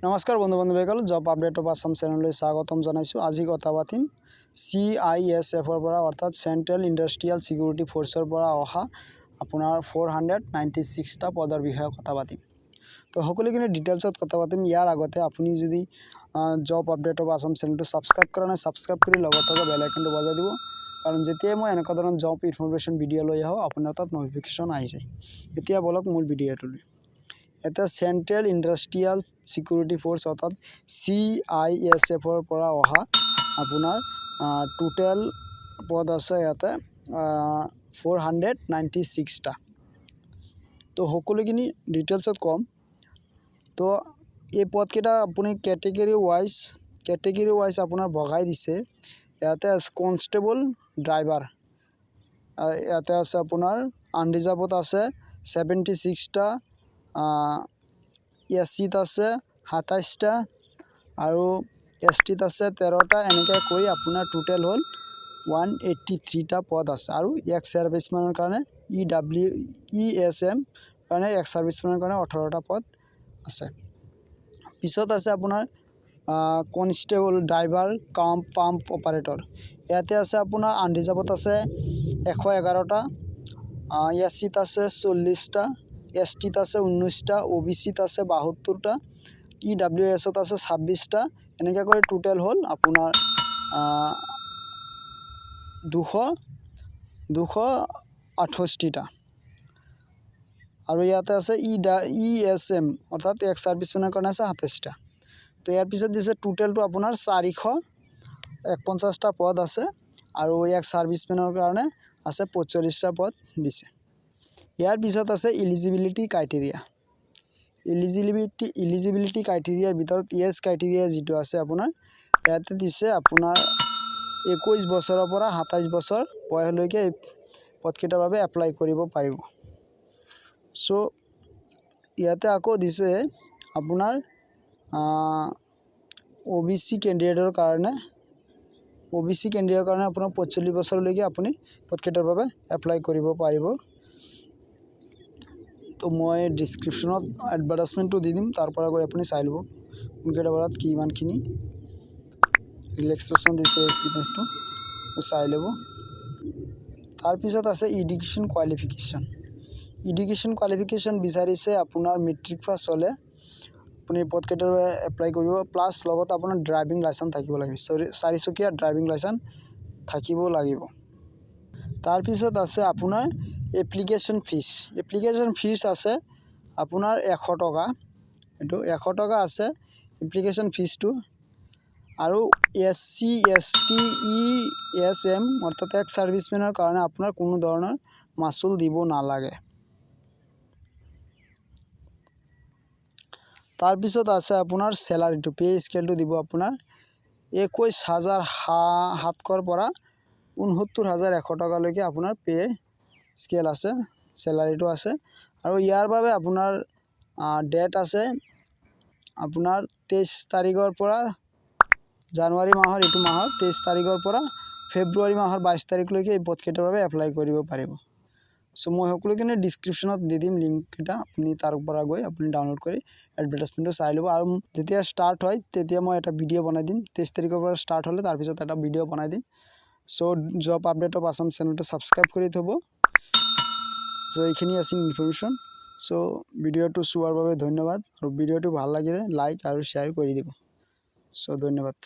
नमस्कार बंधु बान्धवीসকল जब अपडेट ऑफ आसाम चैनल स्वागतम जानाइछु। আজি কথা পাতিম CISF अर्थात सेंट्रल इंडस्ट्रियल सिक्योरिटी फोर्सर अहा আপোনাৰ 496টা পদৰ বিষয়ে কথা পাতিম। तो সকলোখিনি ডিটেইলছত কথা পাতিম। ইয়াৰ আগতে আপুনি যদি জব আপডেট অফ আসাম চেনেলটো সাবস্ক্ৰাইব কৰা নাই সাবস্ক্ৰাইব কৰি লগত থকা বেল আইকনটো বজাই দিব, কাৰণ যেতিয়াই মই এনেকুৱা ধৰণৰ জব ইনফৰমেশ্যন ভিডিঅ' লৈ আহোঁ আপোনাৰ তাত নটিফিকেশ্যন আহি যায়। এতিয়া বলক মূল ভিডিঅ'টোলৈ। এটা সেন্ট্রেল ইন্ডাস্ট্রিয়াল সিকিউরিটি ফোর্স অর্থাৎ CISF অহা আপোনাৰ টোটেল পদ আছে ইয়াতে 496টা। তো সকলোখিনি ডিটেইলছত কম। তো এই পদকেইটা আপুনি কেটেগৰী ৱাইজ আপোনাৰ ভগাই দিছে। ইয়াতে কনষ্টেবল ড্ৰাইভাৰ ইয়াতে আছে আপোনাৰ আনৰিজাৰ্ভত আছে 76টা, SCত আছে 27টা আৰু STত আছে 13টা। এনেকৈ কৰি আপোনাৰ টোটেল হ'ল 183টা পদ আছে। আৰু এক্স সাৰ্ভিসমেনৰ কাৰণে ESM কাৰণে এক্স সাৰ্ভিসমেনৰ কাৰণে 18টা পদ আছে। পিছত আছে আপোনাৰ কনষ্টেবল ড্ৰাইভাৰ কাম পাম্প অপাৰেটৰ। ইয়াতে আছে আপোনাৰ আনৰিজাৰ্ভত আছে 111টা, SCত আছে 40টা, STত আছে 19টা, OBCত আছে 72টা, EWSত আছে 26টা। এনেকৈ কৰি টোটেল হ'ল আপোনাৰ 268টা। আৰু ইয়াতে আছে ESM অৰ্থাৎ এক্স সাৰ্ভিসমেনৰ কাৰণে আছে 27টা। তো ইয়াৰ পিছত দিছে টোটেলটো আপোনাৰ 449টা পদ আছে আৰু এক্স সাৰ্ভিসমেনৰ কাৰণে আছে 45টা পদ দিছে। ইয়াৰ পিছত আছে ইলিজিবিলিটি ক্ৰাইটেৰিয়া। ইলিজিবিলিটি ক্ৰাইটেৰিয়াৰ ভিতৰত ইয়েছ ক্ৰাইটেৰিয়া যিটো আছে আপোনাৰ ইয়াতে দিছে আপোনাৰ 21 বছৰৰ পৰা 27 বছৰ বয়সলৈকে এই পদকেইটাৰ বাবে এপ্লাই কৰিব পাৰিব। সো ইয়াতে আকৌ দিছে আপোনাৰ OBC কেণ্ডিডেটৰ কাৰণে আপোনাৰ 45 বছৰলৈকে আপুনি পদকেইটাৰ বাবে এপ্লাই কৰিব পাৰিব। তো মই ডিসক্ৰিপশনত এডভাৰটাইজমেণ্টটো দি দিম, তাৰ পৰা গৈ আপুনি চাই ল'ব কোনকেইটা বাৰত কিমানখিনি ৰিলেক্সেশ্যন দিছে এক্সপিৰিয়েঞ্চটো চাই ল'ব। তাৰপিছত আছে এডুকেশ্যন কোৱালিফিকেশ্যন বিচাৰিছে আপোনাৰ মেট্ৰিক পাছ হ'লে আপুনি পদকেইটাৰ বাবে এপ্লাই কৰিব, প্লাছ লগত আপোনাৰ ড্ৰাইভিং লাইচেন্স থাকিব লাগিব, 4 চকীয়া ড্ৰাইভিং লাইচেন্স থাকিব লাগিব। তাৰপিছত আছে আপোনাৰ এপ্লিকেশ্যন ফিজ আছে আপোনাৰ 100 টকা। এইটো 100 টকা আছে এপ্লিকেশ্যন ফিজটো। আৰু SC ST ESM অৰ্থাৎ এক্স সাৰ্ভিসমেনৰ কাৰণে আপোনাৰ কোনো ধৰণৰ মাচুল দিব নালাগে। তাৰপিছত আছে আপোনাৰ চেলাৰিটো, পে স্কেলটো দিব আপোনাৰ 21,700 পৰা 69,100 টকালৈকে আপোনাৰ পে স্কেল আছে, চেলাৰিটো আছে। আৰু ইয়াৰ বাবে আপোনাৰ ডেট আছে আপোনাৰ 23 তাৰিখৰ পৰা জানুৱাৰী মাহৰ 23 তাৰিখৰ পৰা ফেব্ৰুৱাৰী মাহৰ 22 তাৰিখলৈকে এই পদকেইটাৰ বাবে এপ্লাই কৰিব পাৰিব। সো মই সকলোখিনি ডিসক্ৰিপশ্যনত দি দিম লিংককেইটা, আপুনি তাৰ পৰা গৈ আপুনি ডাউনলোড কৰি এডভাৰটাইজমেণ্টটো চাই ল'ব। আৰু যেতিয়া ষ্টাৰ্ট হয় তেতিয়া মই এটা ভিডিঅ' বনাই দিম। 23 তাৰিখৰ পৰা ষ্টাৰ্ট হ'লে তাৰপিছত এটা ভিডিঅ' বনাই দিম। So job update of Assam চেনেলটো সাবস্ক্রাইব কৰি থ'ব। সো এইখিনি আছিল ইনফৰমেশ্যন। সো ভিডিঅ'টো চোৱাৰ বাবে ধন্যবাদ, আৰু ভিডিঅ'টো ভাল লাগিলে লাইক আৰু শ্বেয়াৰ কৰি দিব। সো ধন্যবাদ।